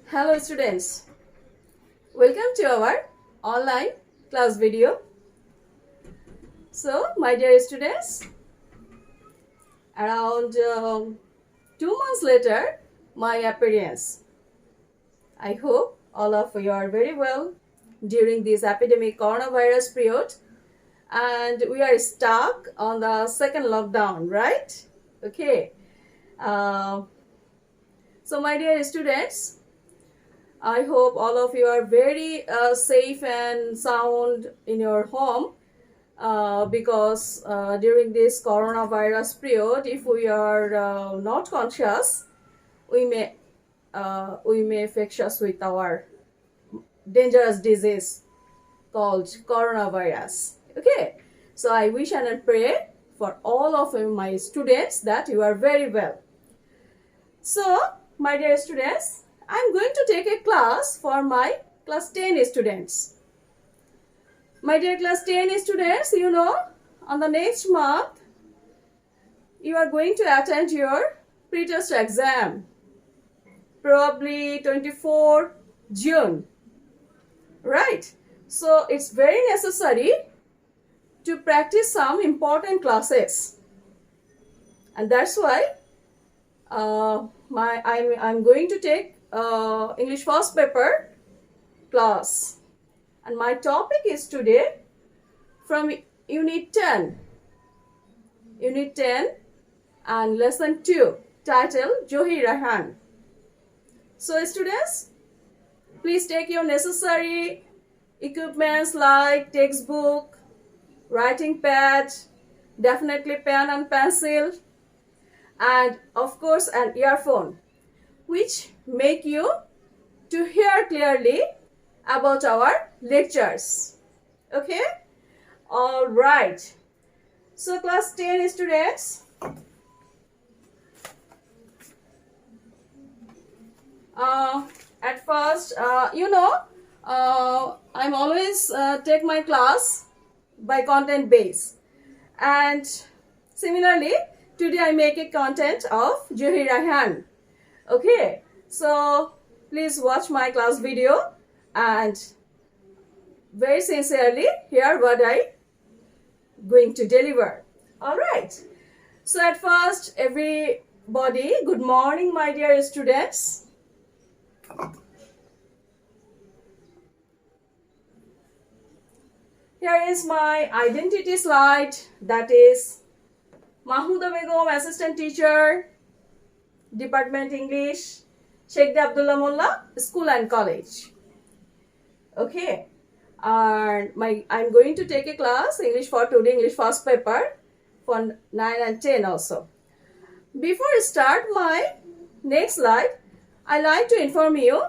Hello students, welcome to our online class video. So my dear students, around 2 months later my appearance. I hope all of you are very well during this epidemic coronavirus period, and we are stuck on the second lockdown, right? Okay. So my dear students, I hope all of you are very safe and sound in your home because during this coronavirus period, if we are not conscious, we may infectious with our dangerous disease called coronavirus. Okay, so I wish and I pray for all of my students that you are very well. So, my dear students, I'm going to take a class for my class 10 students. My dear class 10 students, you know, on the next month, you are going to attend your pre-test exam, probably 24 June, right? So, it's very necessary to practice some important classes. And that's why I'm going to take English first paper class, and my topic is today from Unit 10 and Lesson 2, titled Johi Raihan. So students, please take your necessary equipments like textbook, writing pad, definitely pen and pencil, and of course an earphone, which make you to hear clearly about our lectures. Okay? All right. So class 10 students, at first, I'm always take my class by content base, and similarly today I make a content of Johi Raihan. Okay, so please watch my class video and very sincerely hear what I going to deliver. All right. So at first, everybody, good morning, my dear students. Here is my identity slide, that is Mahmouda Begum, assistant teacher, Department English, Sheikh Abdullah Mullah, School and College. Okay, and I'm going to take a class English for today, English first paper for 9 and 10 also. Before I start my next slide, I like to inform you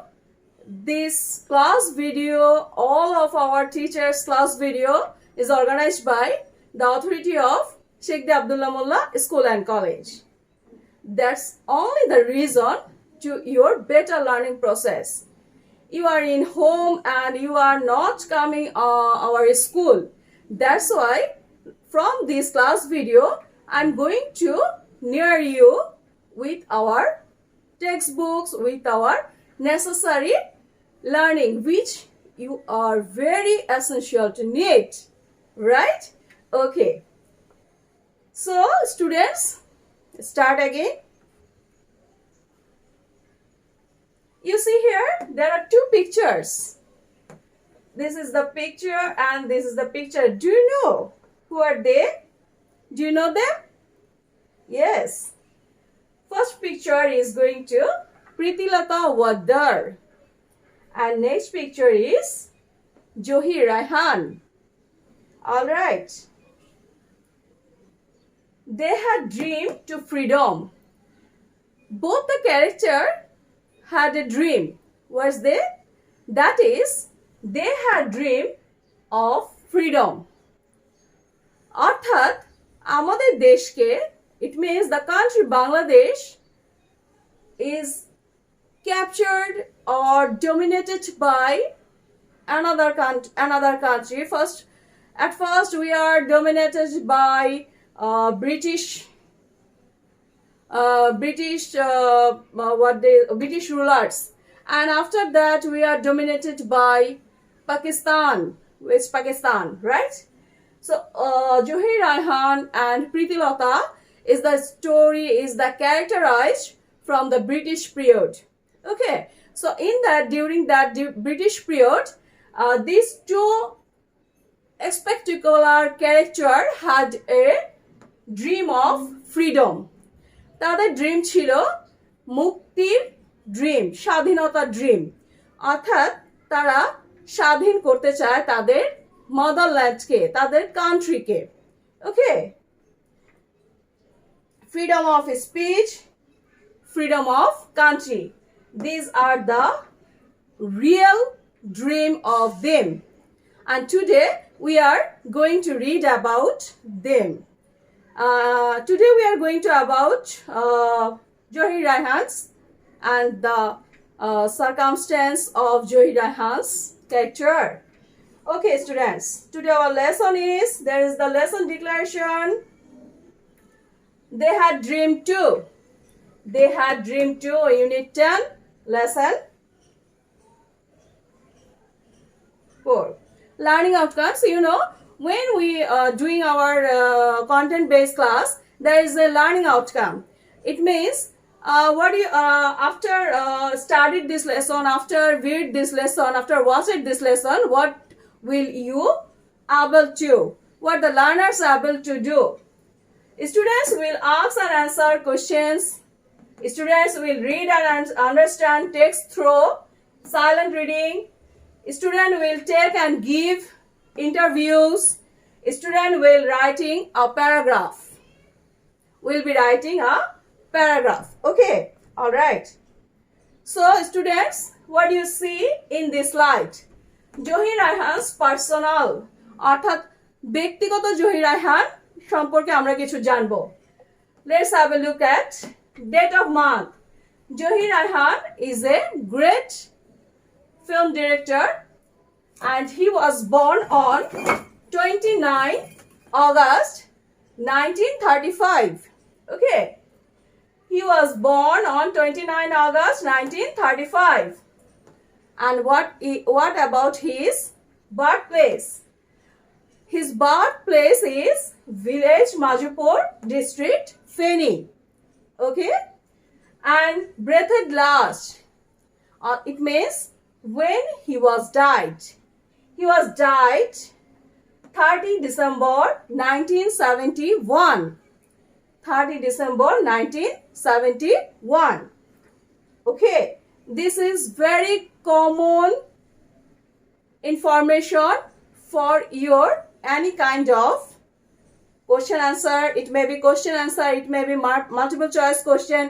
this class video, all of our teachers' class video is organized by the authority of Sheikh Abdullah Mullah, School and College. That's only the reason to your better learning process. You are in home and you are not coming our school. That's why from this class video, I'm going to near you with our textbooks, with our necessary learning, which you are very essential to need, right? Okay. So students, start again. You see here, there are two pictures. This is the picture and this is the picture. Do you know who are they? Do you know them? Yes. First picture is going to Pritilata Wadar. And next picture is Johi Raihan. Alright. They had dreamed to freedom. Both the character had a dream. Was they? That is, they had dream of freedom. অর্থাৎ আমাদের দেশকে, it means the country Bangladesh is captured or dominated by another country. At first we are dominated by British British rulers, And after that, we are dominated by Pakistan. West Pakistan, right? So, Johir Raihan and Preeti Lata is the characterized from the British period. Okay, so during that British period, these two spectacular character had a dream of freedom. তাদের dream ছিল মুক্তির dream, স্বাধীনতার dream, অর্থাৎ তারা স্বাধীন করতে চায় তাদের মাদারল্যান্ডকে, তাদের কান্ট্রিকে। ওকে, freedom of speech, freedom of country, these are the real dream of them, and today we are going to read about them. Today we are going to about Johir Raihan's and the circumstance of Johir Raihan's character. Okay, students, today our lesson is, there is the lesson declaration. They had dream 2. They had dream 2, unit 10, lesson 4. Learning outcomes. You know, when we are doing our content-based class, there is a learning outcome. It means after studied this lesson, after read this lesson, after watched this lesson, what will you able to, what the learners are able to do? Students will ask and answer questions. Students will read and understand text through silent reading. Student will take and give interviews. Student will writing a paragraph. Will be writing a paragraph. Okay, all right. So students, what do you see in this slide? Johir Raihan's personal, অর্থাৎ ব্যক্তিগত জহির রায়হান সম্পর্কে আমরা কিছু জানবো। Let's have a look at date of month. Johir Raihan is a great film director and he was born on 29 August 1935. Okay, he was born on 29 August 1935. And what about his birthplace? His birthplace is village Majupur district, Feni. Okay, and breathed last. It means when he was died. He was died 30 December 1971. 30 December 1971. Okay, this is very common information for your any kind of question answer. It may be question answer, it may be multiple choice question,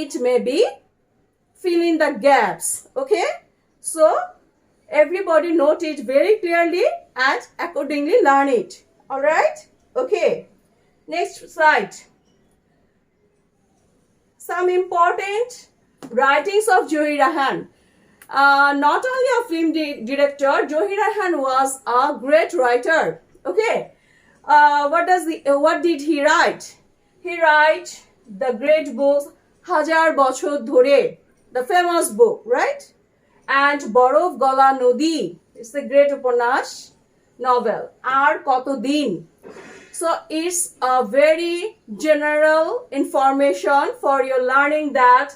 it may be fill in the gaps. Okay, so everybody note it very clearly and accordingly learn it. All right, okay, next slide. Some important writings of Johir Raihan. Not only a film director, Johir Raihan was a great writer. Okay, what did he write? He write the great book Hajar Bochor Dhore, the famous book, right? And Borof Gola Nodi, it's a great upanas novel. Ar Koto Din. So it's a very general information for your learning that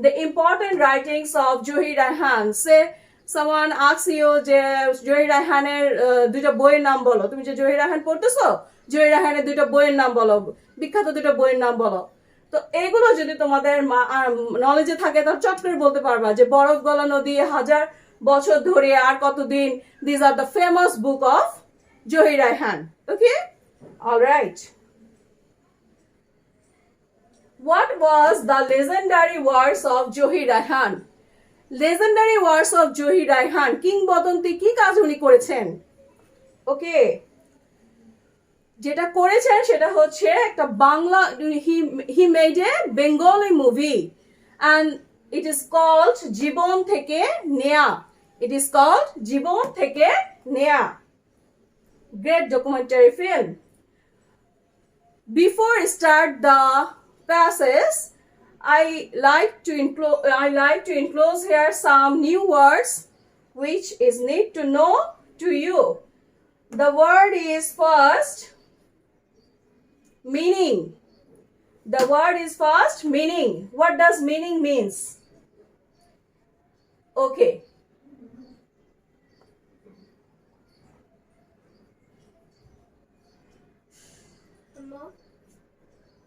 the important writings of Johir Raihan. Say someone asks you যে Johir Raihaনের দুইটা বইয়ের নাম বলো, তুমি যে Johir Raihan পড়তেছো, Johir Raihaনের দুইটা বইয়ের নাম বলো, বিখ্যাত দুইটা বইয়ের নাম বলো। তো এগুলো যদি তোমাদের নলেজে থাকে তাহলে চট করে বলতে পারবা যে বরফ গলা নদী, হাজার বছর ধরে, আর কতদিন, these are the famous book of Johir Raihan. Okay, all right. What was the legendary words of Johir Raihan? Legendary words of Johir Raihan, কিংবদন্তি কি কাজ উনি করেছেন? ওকে, যেটা করেছেন সেটা হচ্ছে একটা Bangla, he made a Bengali movie and it is called জীবন থেকে নেয়া. It is called জীবন থেকে নেয়া. Great documentary film. Before start the passage, I like to enclose here some new words which is need to know to you. The word is first meaning. The word is first meaning. What does meaning means? Okay.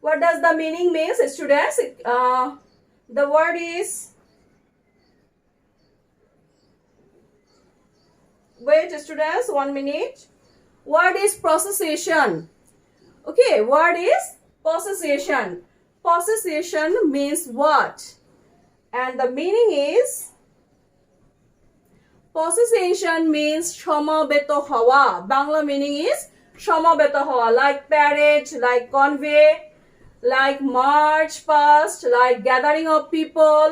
What does the meaning means, students? The word is, wait students, 1 minute. Word is possession. Okay, word is possession. Possession means what? And the meaning is, possession means সমাবেত হওয়া. Bangla meaning is সমাবেত হওয়া, like parade, like convey, like march past, like gathering of people,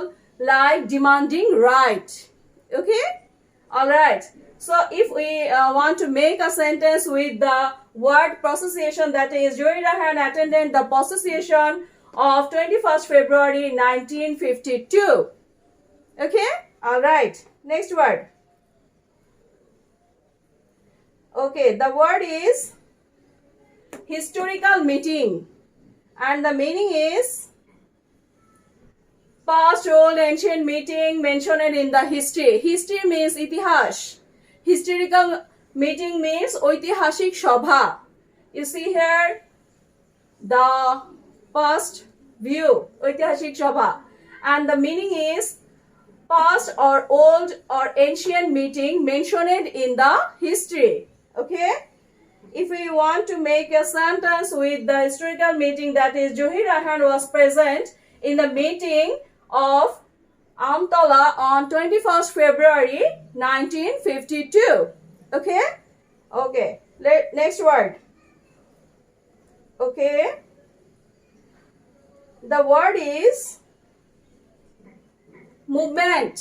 like demanding right. Okay, all right. So if we want to make a sentence with the word possession, that is Zoe Rahan attended the possession of 21st February 1952. Okay, all right. Next word. Okay, the word is historical meeting. And the meaning is past, old, ancient meeting mentioned in the history. History means itihas. Historical meeting means ঐতিহাসিক সভা. You see here the past view, ঐতিহাসিক সভা. And the meaning is past or old or ancient meeting mentioned in the history. Okay? If we want to make a sentence with the historical meeting, that is Zoe Rahan was present in the meeting of Amtala on 21st February 1952. Okay? Okay. Next word. Okay. The word is movement.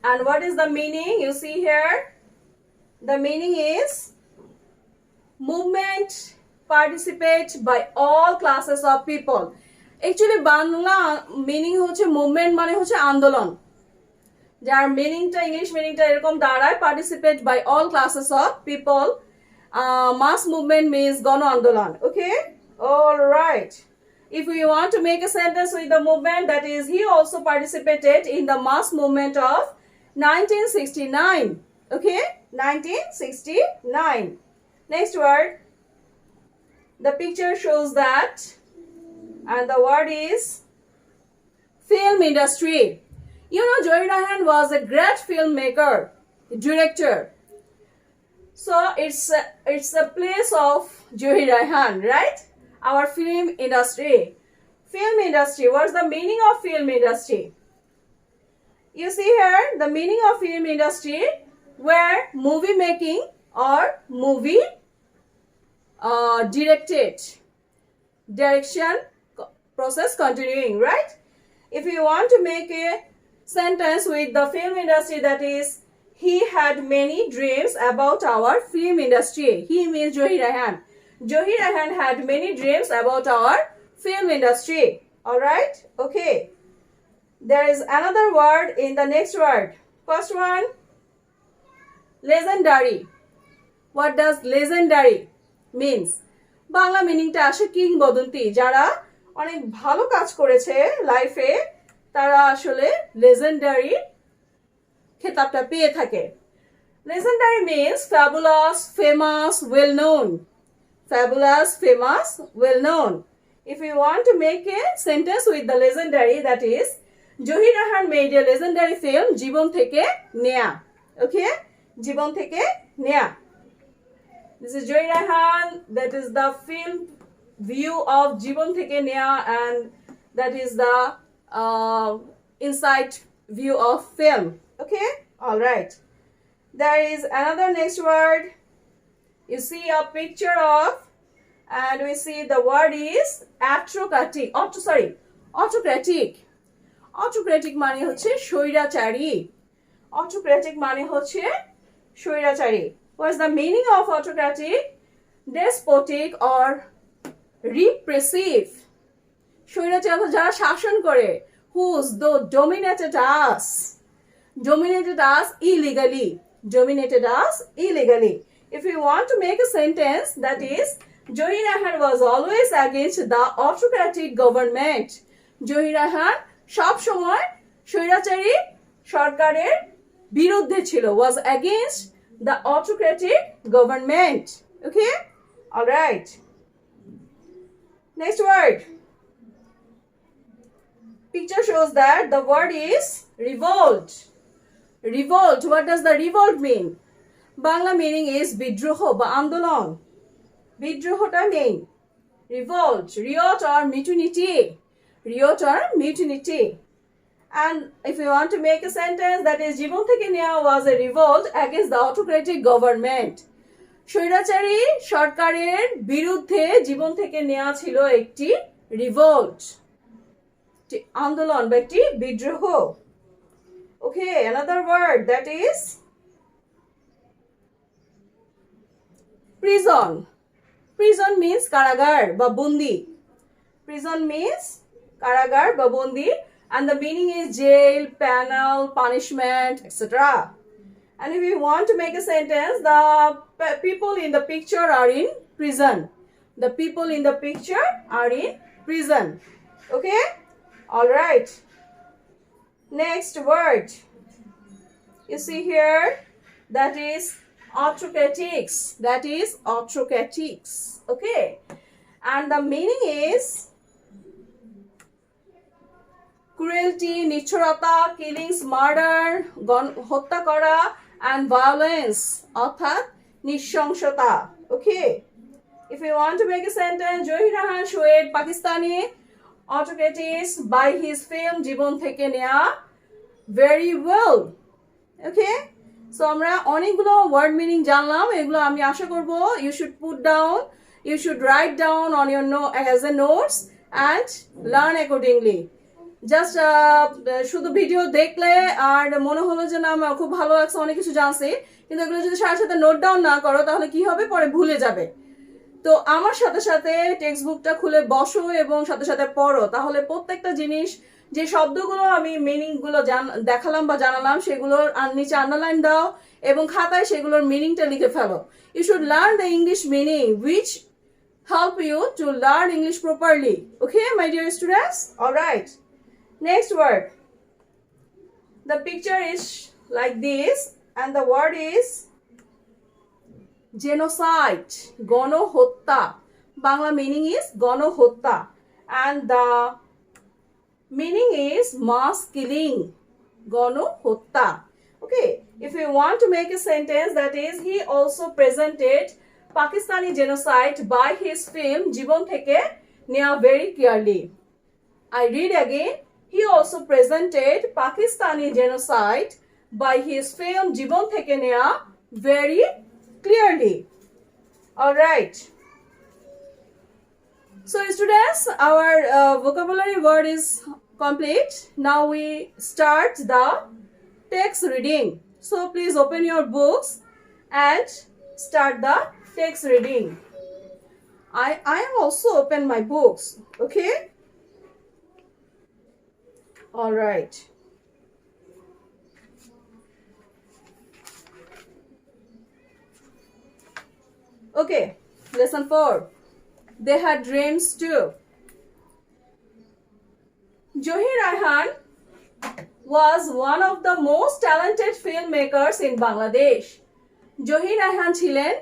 And what is the meaning? You see here. The meaning is movement participate by all classes of people. Actually Bangla meaning হচ্ছে movement মানে হচ্ছে আন্দোলন, যার মিনিংটা English মিনিংটা এরকম দাঁড়ায় participate by all classes of people. Mass movement means গণ আন্দোলন. Okay, all right. If we want to make a sentence with the movement, that is he also participated in the mass movement of 1969. Okay, 1969. Next word. The picture shows that, and the word is film industry. You know, Zoe Rahan was a great filmmaker, director. So it's a place of Zoe Rahan, right? Our film industry. Film industry. What's the meaning of film industry? You see here the meaning of film industry, where movie making or movie direction process continuing, right? If you want to make a sentence with the film industry, that is he had many dreams about our film industry. He means Zoe Rahan. Zoe Rahan had many dreams about our film industry. All right? Okay. There is another word in the next word. First one, legendary. What does legendary means? Bangla মিনিংটা আসে কিংবদন্তি, যারা অনেক ভালো কাজ করেছে লাইফে তারা আসলে লেজেন্ডারি খেতাবটা পেয়ে থাকে. Legendary means fabulous, famous, well known. Fabulous, famous, well known. If you want to make a sentence with the legendary, that is Zoe Rahan made a legendary film জীবন থেকে নেয়া. Okay? জীবন থেকে নেয়া. This is Zoe Rahan. That is the film view of জীবন থেকে নেয়া, and that is the inside view of film. Okay? All right. There is another next word. You see a picture of, and we see the word is autocratic. Autocratic. Autocratic মানে হচ্ছে স্বৈরাচারী. Autocratic মানে হচ্ছে স্বৈরাচারী. What's the meaning of autocratic? Despotic or repressive. স্বৈরাচার যারা শাসন করে, who's those dominated us illegally. If you want to make a sentence, that is, Zohir Raihan was always against the autocratic government. Zohir Raihan সব সময় স্বৈরাচারী সরকারের বিরুদ্ধে ছিল, was against the autocratic government. Okay? All right. Next word. Picture shows that the word is revolt. Revolt. What does the revolt mean? Bangla meaning is bidroho ba andolon. Bidrohota mean revolt, riot or mutiny. Riot or mutiny. And if you want to make a sentence, that is, জীবন থেকে নেওয়া was a revolt against the autocratic government. স্বৈরাচারী সরকারের বিরুদ্ধে জীবন থেকে নেওয়া ছিল একটি revolt, আন্দোলন বা একটি বিদ্রোহ. Okay, another word, that is prison. Prison means কারাগার বা বন্দি. Prison means কারাগার বা বন্দি, and the meaning is jail, penal, punishment, etc. And if you want to make a sentence, the people in the picture are in prison. The people in the picture are in prison. Okay? All right. Next word. You see here, that is autocratics. That is autocratics. Okay? And the meaning is cruelty, নিষ্ঠুরতা, killings, murder, হত্যা করা, and violence, অর্থাৎ নৃশংসতা. Okay? If you want to make a sentence, Zohir Raihan showed Pakistani autocratics by his film জীবন থেকে নেয়া very well. Okay? So আমরা অনেকগুলো word meaning জানলাম. এগুলো আমি আশা করব you should put down, you should write down on your as a notes and learn accordingly. Just শুধু video দেখলে আর মনে হলো যে না আমার খুব ভালো লাগছে, অনেক কিছু জানছি, কিন্তু এগুলো যদি সাথে সাথে নোট ডাউন না করো তাহলে কি হবে, পরে ভুলে যাবে. তো আমার সাথে সাথে টেক্সট বুকটা খুলে বসো এবং সাথে সাথে পড়ো, তাহলে প্রত্যেকটা জিনিস, যে শব্দগুলো আমি মিনিংগুলো দেখালাম বা জানালাম সেগুলোর নিচে আন্ডারলাইন দাও এবং খাতায় সেগুলোর মিনিংটা লিখে ফেলো. You should learn the English meaning which help you to learn English properly. Okay, my dear students? All right. Next word. The picture is like this and the word is genocide. গণহত্যা. Bangla meaning is গণহত্যা. And the meaning is mass killing. গণহত্যা. Okay. If you want to make a sentence, that is, he also presented Pakistani genocide by his film জীবন থেকে নেয়া very clearly. I read again. He also presented Pakistani genocide by his film জীবন থেকে নেয়া very clearly. All right. So students, our vocabulary word is complete. Now we start the text reading. So please open your books and start the text reading. I have also opened my books. Okay? All right. Okay, lesson 4. They had dreams too. Zohir Raihan was one of the most talented filmmakers in Bangladesh. Zohir Raihan ছিলেন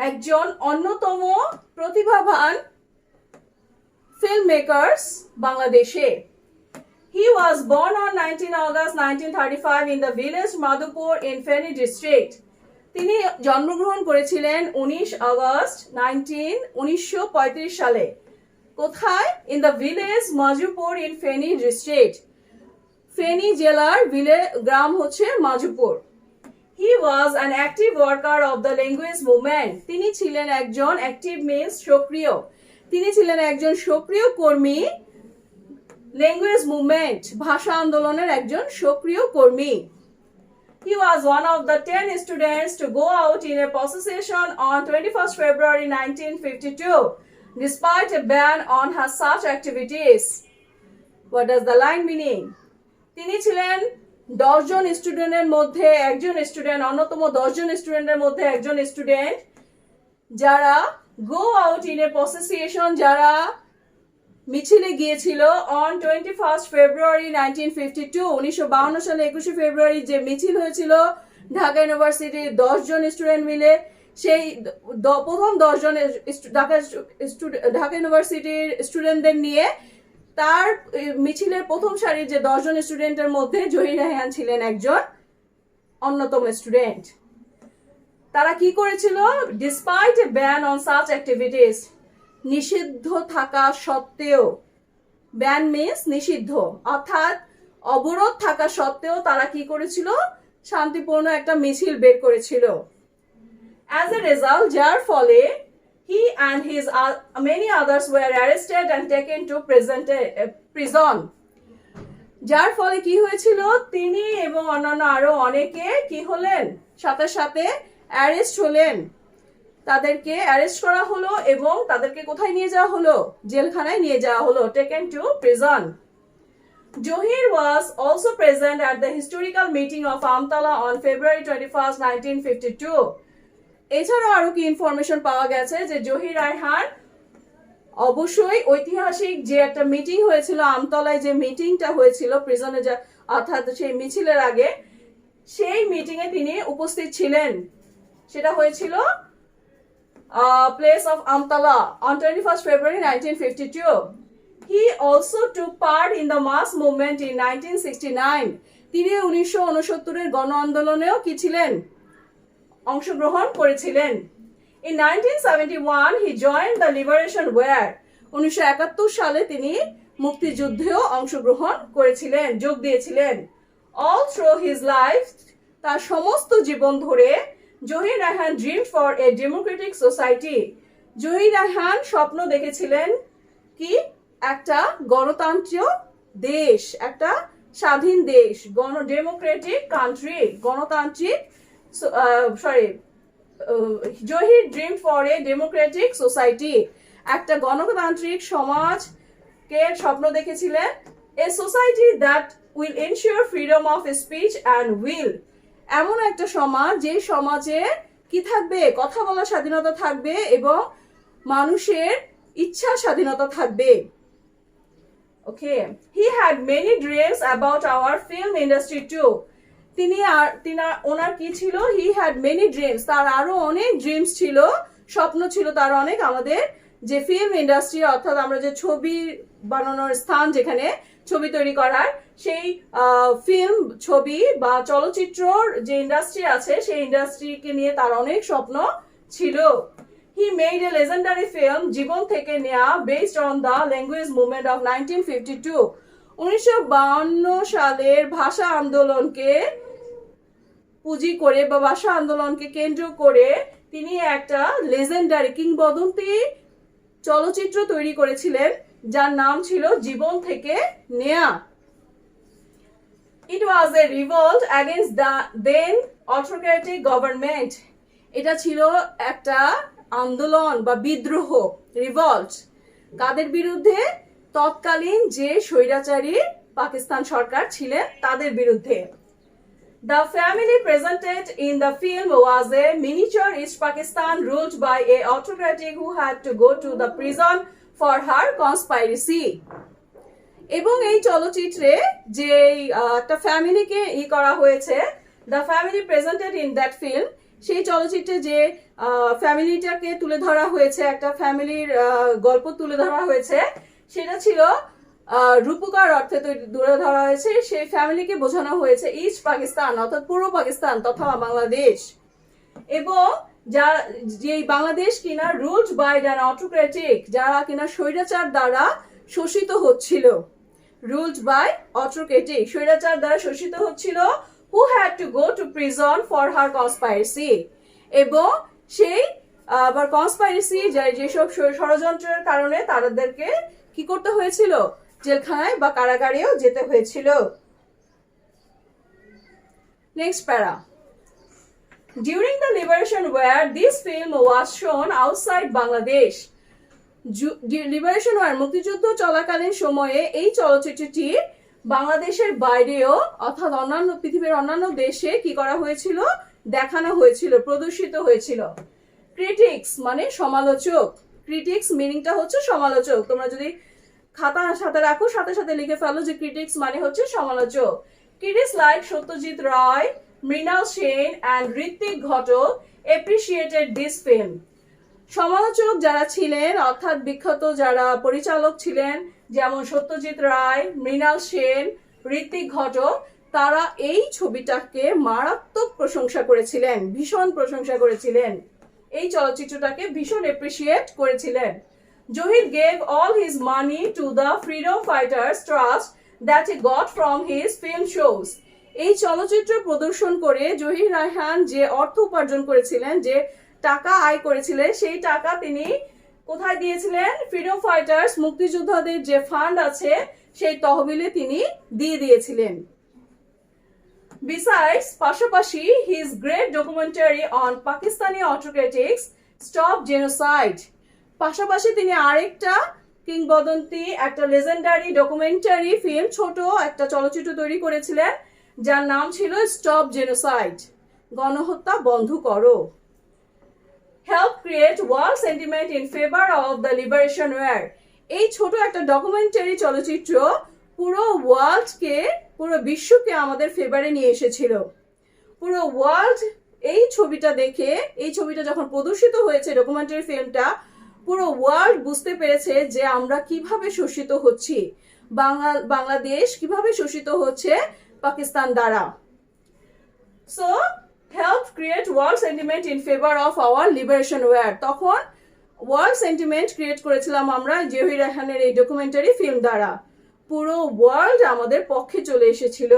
একজন অন্যতম প্রতিভাবান filmmakers বাংলাদেশে. He was born on 19 August 1935 in the village Madhupur in Feni district. তিনি জন্মগ্রহণ করেছিলেন 19 August 1935 সালে. কোথায়? In the village Madhupur in Feni district. Feni জেলার গ্রাম হচ্ছে মাজুপুর. He was an active worker of the language movement. তিনি ছিলেন একজন active means সক্রিয়. তিনি ছিলেন একজন সক্রিয় কর্মী. ল্যাঙ্গুয়েজ মুভমেন্ট ভাষা আন্দোলনের একজন সক্রিয় কর্মী. He was one of the 10 students to go out in a procession on 21st February 1952. despite a ban on her such activities. What does the line meaning? তিনি ছিলেন 10 জন স্টুডেন্টের মধ্যে একজন স্টুডেন্ট, অন্যতম 10 জন স্টুডেন্টের মধ্যে একজন স্টুডেন্ট যারা গো আউট ইন এ প্রসেসিয়েশন, যারা মিছিলে গিয়েছিল অন 21 ফেব্রুয়ারি 1952, 1952 সালে 21 ফেব্রুয়ারি যে মিছিল হয়েছিল ঢাকা ইউনিভার্সিটির 10 জন স্টুডেন্ট মিলে, সেই প্রথম 10 জন ঢাকা ইউনিভার্সিটির স্টুডেন্টদের নিয়ে তার মিছিলের প্রথম সারির যে 10 জন স্টুডেন্টের মধ্যে জহির রায়হান ছিলেন একজন অন্যতম স্টুডেন্ট। তারা কি করেছিল? Despite a ban on such activities, নিষিদ্ধ থাকা সত্ত্বেও, ব্যান মিন্স নিষিদ্ধ, অর্থাৎ অবরোধ থাকা সত্ত্বেও তারা কি করেছিল? শান্তিপূর্ণ একটা মিছিল বের করেছিল। অ্যাজ এ রেজাল্ট, যার ফলে he and his many others were arrested and taken to prison. যার ফলে কি হয়েছিল? তিনি এবং অন্যান্য আরো অনেকে কি হলেন? সাথে সাথে অ্যারেস্ট হলেন, তাদেরকে অ্যারেস্ট করা হলো এবং তাদেরকে কোথায় নিয়ে যাওয়া হলো? জেলখানায় নিয়ে যাওয়া হলো, taken to prison. Johir was also present at the historical meeting of Amtala on February 21st, 1952. এছাড়াও আরো কি ইনফরমেশন পাওয়া গেছে যে জহির রায়হান অবশ্যই ঐতিহাসিক যে একটা মিটিং হয়েছিল আমতলায়, যে মিটিংটা হয়েছিল প্রিজনে, অর্থাৎ সেই মিছিলের আগে, সেই মিটিং এ তিনি উপস্থিত ছিলেন। সেটা হয়েছিল place of Amtala on 21st February 1952. He also took part in the mass movement in 1969. তিনি 1969 এর গণ আন্দোলনেও কি ছিলেন? অংশগ্রহণ করেছিলেন। In 1971 he joined the Liberation War. 1971 সালে তিনি মুক্তিযুদ্ধেও অংশগ্রহণ করেছিলেন, যোগ দিয়েছিলেন। All through his life, তার সমস্ত জীবন ধরে Zahir Raihan dreamed for a democratic society. Zahir Raihan স্বপ্ন দেখেছিলেন কি? একটা গণতান্ত্রিক দেশ, একটা স্বাধীন দেশ, ডেমোক্রেটিক কান্ট্রি, গণতান্ত্রিক Zahir dream for a democratic society, একটা গণতান্ত্রিক সমাজকে স্বপ্ন দেখেছিলেন। A society that will ensure freedom of speech and will, এমন একটা সমাজ যে সমাজে কি থাকবে? কথা বলার স্বাধীনতা থাকবে এবং মানুষের ইচ্ছা স্বাধীনতা থাকবে। Okay, he had many dreams about our film industry too. ওনার কি ছিল? হি হ্যাড মেনি ড্রিমস, তার আরো অনেক ড্রিমস ছিল, স্বপ্ন ছিল তার অনেক, আমাদের যে ফিল্ম ইন্ডাস্ট্রি, অর্থাৎ আমরা যে ছবি বানানোর স্থান, যেখানে ছবি তৈরি করার, সেই ফিল্ম, ছবি বা চলচ্চিত্রর যে ইন্ডাস্ট্রি আছে, সেই ইন্ডাস্ট্রিকে নিয়ে তার অনেক স্বপ্ন ছিল। He made a legendary film, জীবন থেকে নেয়া, based on the language movement of 1952। 1952 সালের ভাষা আন্দোলনকে পুঁজি করে বা ভাষা আন্দোলনকে কেন্দ্র করে তিনি একটা লেজেন্ডারি, কিংবদন্তি চলচ্চিত্র তৈরি করেছিলেন, যার নাম ছিল জীবন থেকে নেয়া। It was a revolt against the then autocratic government. এটা ছিল একটা আন্দোলন বা বিদ্রোহ, রিভল্ট। কাদের বিরুদ্ধে? তৎকালীন যে স্বৈরাচারী পাকিস্তান সরকার ছিলেন তাদের বিরুদ্ধে। The family presented in the film was a miniature East Pakistan ruled by a autocratic who had to go to the prison for her conspiracy. এবং এই চলচ্চিত্রে যে একটা ফ্যামিলিকে করা হয়েছে, the family presented in that film, সেই চলচ্চিত্রে যে ফ্যামিলিটাকে তুলে ধরা হয়েছে, একটা ফ্যামিলির গল্প তুলে ধরা হয়েছে, সেটা ছিল রূপকার অর্থে তুলে ধরা হয়েছে। সেই ফ্যামিলিকে বোঝানো হয়েছে ইস্ট পাকিস্তান, অর্থাৎ পূর্ব পাকিস্তান তথা বাংলাদেশ। এবং যে বাংলাদেশ কিনা রুলড বাই অ্যান অটোক্রেটিক, যারা কিনা স্বৈরাচার দ্বারা শোষিত হচ্ছিল, রুলড বাই অটোক্রেটিক, স্বৈরাচার দ্বারা শোষিত হচ্ছিল, who had to go to prison for her conspiracy। এবং সেই আবার কনস্পাইরেসি, যেসব ষড়যন্ত্রের কারণে তাদেরকে কি করতে হয়েছিল? জেলখানায় বা কারাগারেও যেতে হয়েছিল। নেক্সট প্যারা। During the Liberation War, this film was shown outside Bangladesh. Liberation war মুক্তিযুদ্ধ চলাকালীন সময়ে এই চলচ্চিত্রটি বাংলাদেশের বাইরেও অর্থাৎ অন্যান্য পৃথিবীর অন্যান্য দেশে কি করা হয়েছিল, দেখানো হয়েছিল, প্রদর্শিত হয়েছিল। ক্রিটিক্স মানে সমালোচক, ক্রিটিক্স মিনিংটা হচ্ছে সমালোচক। তোমরা যদি খাতা সাথে রাখো সাথে সাথে লিখে ফেলো যে ক্রিটিক্স মানে হচ্ছে সমালোচক। Critics like Satyajit Ray, Mrinal Sen and Ritwik Ghatak appreciated this film. সমালোচক যারা ছিলেন অর্থাৎ বিখ্যাত যারা পরিচালক ছিলেন যেমন সত্যজিৎ রায়, মৃণাল সেন, ঋত্বিক ঘটক, তারা এই ছবিটাকে মারাত্মক প্রশংসা করেছিলেন, ভীষণ প্রশংসা করেছিলেন, এই চলচ্চিত্রটাকে ভীষণ অ্যাপ্রিসিয়েট করেছিলেন। Zahir gave all his money to the freedom fighters trust that he got from his film shows. এই চলচ্চিত্র প্রদর্শন করে জহির রায়হান যে অর্থ উপার্জন করেছিলেন, যে টাকা আয় করেছিলেন, সেই টাকা তিনি কোথায় দিয়েছিলেন? ফ্রিডম ফাইটার্স, মুক্তিযোদ্ধাদের যে ফান্ড আছে সেই তহবিলে তিনি দিয়ে দিয়েছিলেন। Besides, পাশাপাশি his great documentary on Pakistani autocratics stop genocide, পাশাপাশি তিনি আরেকটা কিংবদন্তি একটা লেজেন্ডারি ডকুমেন্টারি ফিল্ম, ছোট একটা চলচ্চিত্র তৈরি করেছিলেন যার নাম ছিল স্টপ জেনোসাইড, গণহত্যা বন্ধ করো। Help create world sentiment in favour of the liberation war, এই ছোট একটা ডকুমেন্টারি চলচ্চিত্র পুরো ওয়ার্ল্ডকে, পুরো বিশ্বকে আমাদের ফেভারে নিয়ে এসেছিল। পুরো ওয়ার্ল্ড এই ছবিটা দেখে, এই ছবিটা যখন প্রদর্শিত হয়েছে ডকুমেন্টারি ফিল্মটা, পুরো ওয়ার্ল্ড বুঝতে পেরেছে যে আমরা কিভাবে শোষিত হচ্ছি, বাংলাদেশ কিভাবে শোষিত হচ্ছে পাকিস্তান দ্বারা। So help create world sentiment in favour of our liberation war, তখন ওয়ার্ল্ড সেন্টিমেন্ট ক্রিয়েট করেছিলাম আমরা জহির রায়হানের এই ডকুমেন্টারি ফিল্ম দ্বারা। পুরো ওয়ার্ল্ড আমাদের পক্ষে চলে এসেছিল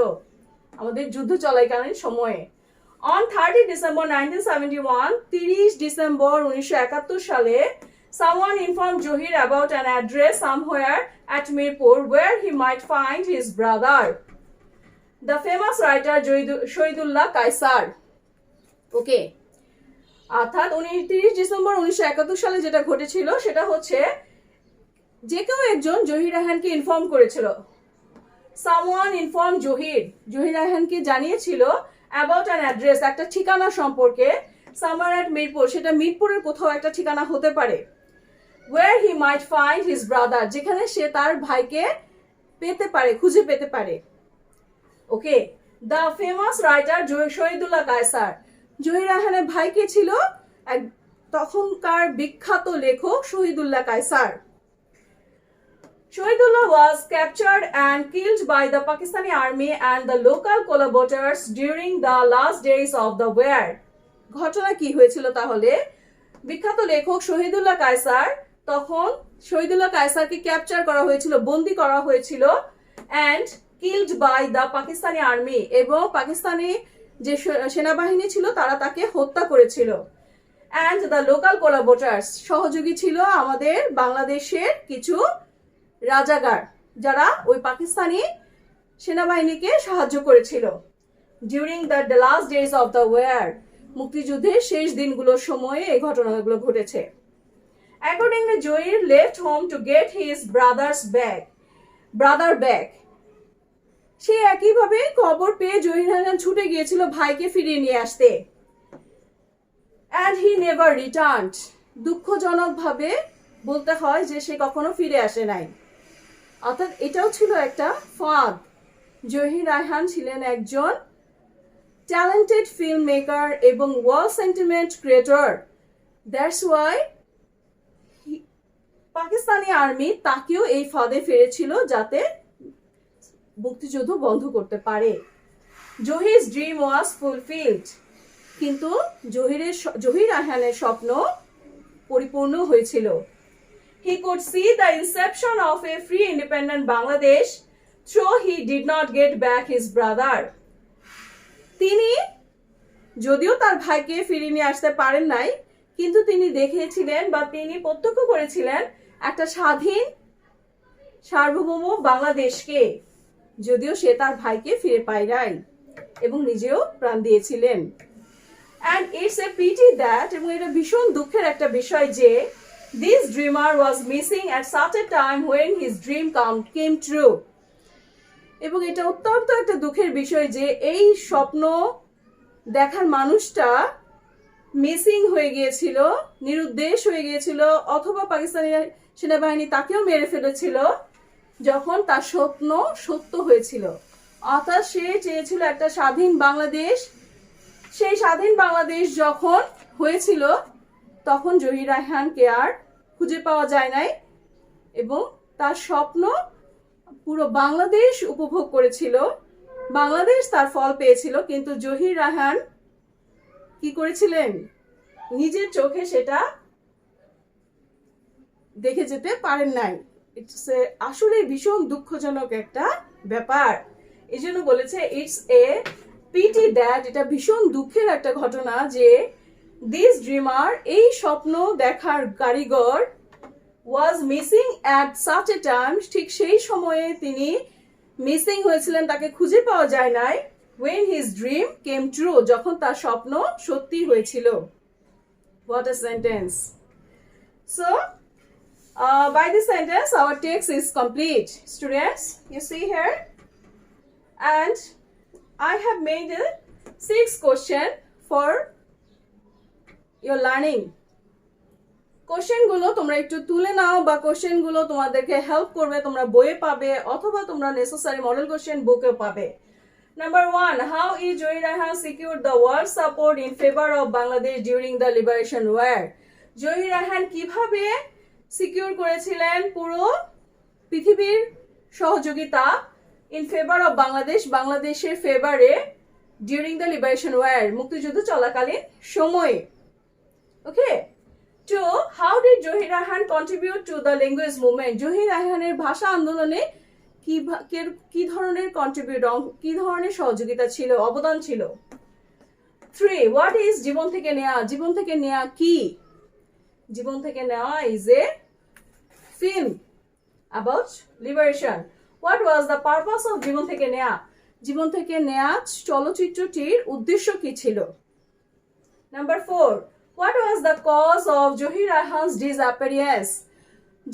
আমাদের যুদ্ধ চলাকালীন সময়ে। অন 30 ডিসেম্বর 1971, 30 ডিসেম্বর 1971 সালে, someone informed Johir about an address somewhere at Mirpur where he might find his brother, the famous writer Shahidullah Kaisar. ওকে, অর্থাৎ 30 ডিসেম্বর 1971 সালে যেটা ঘটেছিল সেটা হচ্ছে যে কেউ একজন জহির রায়হানকে ইনফর্ম করেছিল। সামওয়ান ইনফর্ম জহির রায়হানকে জানিয়েছিল অ্যাবাউট অ্যান অ্যাড্রেস, একটা ঠিকানা সম্পর্কে, সামার অ্যাট মিরপুর, সেটা মিরপুরের কোথাও একটা ঠিকানা হতে পারে, where he might find his brother, যেখানে সে তার ভাইকে পেতে পারে, খুঁজে পেতে পারে। Okay, the famous writer Shahidullah Kaiser, Zahir রায়হানের ভাই কে ছিল? তখনকার বিখ্যাত লেখক Shahidullah Kaiser. Shahidullah was captured and killed by the Pakistani army and the local collaborators during the last days of the war. ঘটনা কি হয়েছিল তাহলে? বিখ্যাত লেখক শহীদুল্লাহ কায়সার, তখন শহীদুল্লাহ কায়সারকে ক্যাপচার করা হয়েছিল, বন্দী করা হয়েছিল, and killed by the Pakistani army, এবং পাকিস্তানি যে সেনাবাহিনী ছিল তারা তাকে হত্যা করেছিল। and the local collaborators, সহযোগী ছিল আমাদের বাংলাদেশের কিছু রাজাগার যারা ওই পাকিস্তানি সেনাবাহিনীকে সাহায্য করেছিল। During the last days of the war, মুক্তিযুদ্ধের শেষ দিনগুলোর সময়ে এই ঘটনাগুলো ঘটেছে। Accordingly Zahir left home to get his brother back, সে একইভাবে খবর পেয়ে জহির রায়হান ছুটে গিয়েছিল ভাইকে ফিরিয়ে নিয়ে আসতে। অ্যান্ড হি নেভার রিটার্নড, দুঃখজনকভাবে বলতে হয় যে সে কখনো ফিরে আসে নাই। অর্থাৎ এটাও ছিল একটা ফাঁদ। জহির রায়হান ছিলেন একজন ট্যালেন্টেড ফিল্ম মেকার এবং world sentiment creator. That's why Pakistani army তাকেও এই ফাঁদে ফেলেছিল যাতে মুক্তিযুদ্ধ বন্ধ করতে পারে। জহির's ড্রিম ওয়াজ ফুলফিলড, কিন্তু জহির রায়হানের স্বপ্ন পরিপূর্ণ হয়েছিল। He could see the inception of a free independent Bangladesh, though he did not get back his brother. তিনি যদিও তার ভাইকে ফিরিয়ে নিয়ে আসতে পারেন নাই, কিন্তু তিনি দেখেছিলেন বা তিনি প্রত্যক্ষ করেছিলেন একটা স্বাধীন সার্বভৌম বাংলাদেশকে, যদিও সে তার ভাইকে ফিরে পায় নাই এবং নিজেও প্রাণ দিয়েছিলেন। And it's a pity that, এবং এটা ভীষণ দুঃখের একটা বিষয় যে this dreamer was missing at such a time when his dream came true. এবং এটা অত্যন্ত একটা দুঃখের বিষয় যে এই স্বপ্ন দেখার মানুষটা মিসিং হয়ে গিয়েছিল, নিরুদ্দেশ হয়ে গিয়েছিল, অথবা পাকিস্তানি সেনাবাহিনী তাকেও মেরে ফেলেছিল যখন তার স্বপ্ন সত্য হয়েছিল। অর্থাৎ সে চেয়েছিল একটা স্বাধীন বাংলাদেশ। সেই স্বাধীন বাংলাদেশ যখন হয়েছিল তখন জহির রায়হানকে আর খুঁজে পাওয়া যায় নাই এবং তার স্বপ্ন পুরো বাংলাদেশ উপভোগ করেছিল, বাংলাদেশ তার ফল পেয়েছিল, কিন্তু জহির রায়হান কি করেছিলেন? নিজের চোখে সেটা দেখে যেতে পারেন নাই। ইটস আসলে ভীষণ দুঃখজনক একটা ব্যাপার। এই জন্য বলেছে ইটস এ পিটি দ্যাট, এটা ভীষণ দুঃখের একটা ঘটনা যে দিস ড্রিমার, এই স্বপ্ন দেখার কারিগর, was missing at such a time, ঠিক সেই সময়ে তিনি মিসিং হয়েছিলেন, তাকে খুঁজে পাওয়া যায় নাই, when his dream came true, যখন তার স্বপ্ন সত্যি হয়েছিল। What a sentence. So by this sentence our text is complete. Students, you see here, and I have made 6 questions for your learning. Question গুলো তোমরা একটু তুলে নাও, বা কোশ্চেন গুলো তোমাদেরকে হেল্প করবে, তোমরা বইয়ে পাবে অথবা তোমরা নেসেসারি মডেল কোশ্চেন বুকেও পাবে। Number 1, how is Johir Raihan secured the world support in favor of Bangladesh during the liberation war? Johir Raihan কিভাবে সিকিউর করেছিলেন পুরো পৃথিবীর সহযোগিতা ইন ফেভার অফ বাংলাদেশ, বাংলাদেশের ফেভারে ডিউরিং দ্য লিবারেশন ওয়ার, মুক্তিযুদ্ধ চলাকালীন সময়ে। ওকে। 2, how did Johir Raihan contribute to the language movement? Zahir রায়হানের ভাষা আন্দোলনে কি ধরনের কি ধরনের সহযোগিতা ছিল, অবদান ছিল। 3, what is জীবন থেকে নেয়া? জীবন থেকে নেয়া কি? জীবন থেকে নেওয়া is a film about liberation. What was the purpose of জীবন থেকে নেয়া? জীবন থেকে নেয়া চলচ্চিত্রটির উদ্দেশ্য কি ছিল? Number 4, what was the cause of Johir Raihan's disappearance?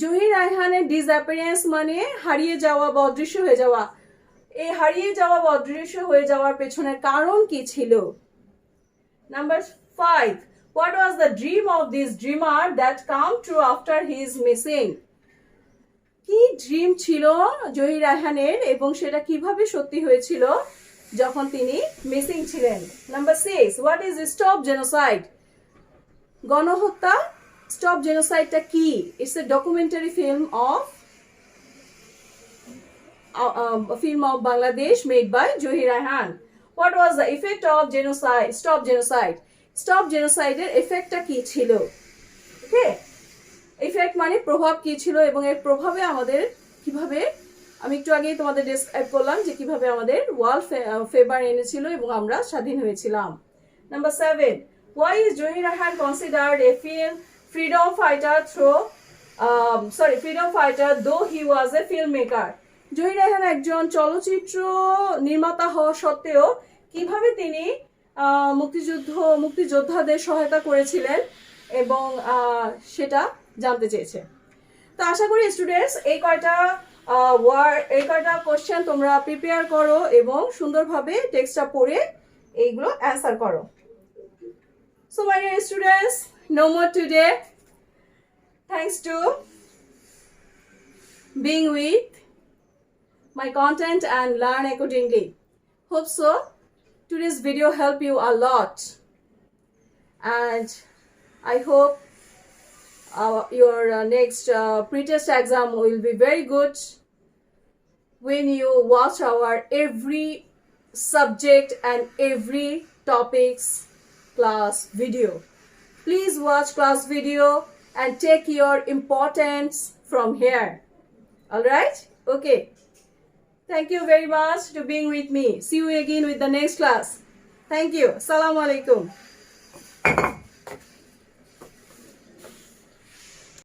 Zahir রায়হানের ডিসঅ্যাপিয়ারেন্স মানে হারিয়ে যাওয়া বা অদৃশ্য হয়ে যাওয়া। এই হারিয়ে যাওয়া বা অদৃশ্য হয়ে যাওয়ার পেছনের কারণ কি ছিল? Number 5, what was the dream of this dreamer that come true after his missing? কি ড্রিম ছিল জহির রায়হানের এবং সেটা কিভাবে সত্যি হয়েছিল যখন তিনি মিসিং ছিলেন? Number 6, what is stop genocide? গণহত্যা, স্টপ জেনোসাইডটা কি? It's a documentary film of Bangladesh made by Zahir Raihan. What was the effect of genocide? Stop genocide, stop জেনোসাইডের এফেক্টটা কি ছিল? ওকে, ইফেক্ট মানে প্রভাব কি ছিল এবং এর প্রভাবে আমাদের কিভাবে, আমি একটু আগেই তোমাদের ডেসক্রাইব করলাম যে কিভাবে আমাদের ওয়ার্ল্ড ফেভার এনেছিল এবং আমরা স্বাধীন হয়েছিলাম। Number 7, why is Johir Raihan considered a freedom fighter though he was a filmmaker? Zahir Raihan একজন চলচ্চিত্র নির্মাতা হওয়া সত্ত্বেও কিভাবে তিনি মুক্তিযোদ্ধাদের সহায়তা করেছিলেন এবং সেটা জানতে চেয়েছে। তো আশা করি স্টুডেন্টস এই কয়টা কোশ্চেন তোমরা প্রিপেয়ার করো এবং সুন্দরভাবে টেক্সটটা পড়ে এইগুলো অ্যান্সার করো। So my dear students, no more today. Thanks to being with my content and learn accordingly. Hope so. Today's video helped you a lot. And I hope your next pre-test exam will be very good when you watch our every subject and every topics class video. Please watch class video and take your importance from here. All right? Okay. Thank you very much for being with me. See you again with the next class. Thank you. Assalamu alaikum.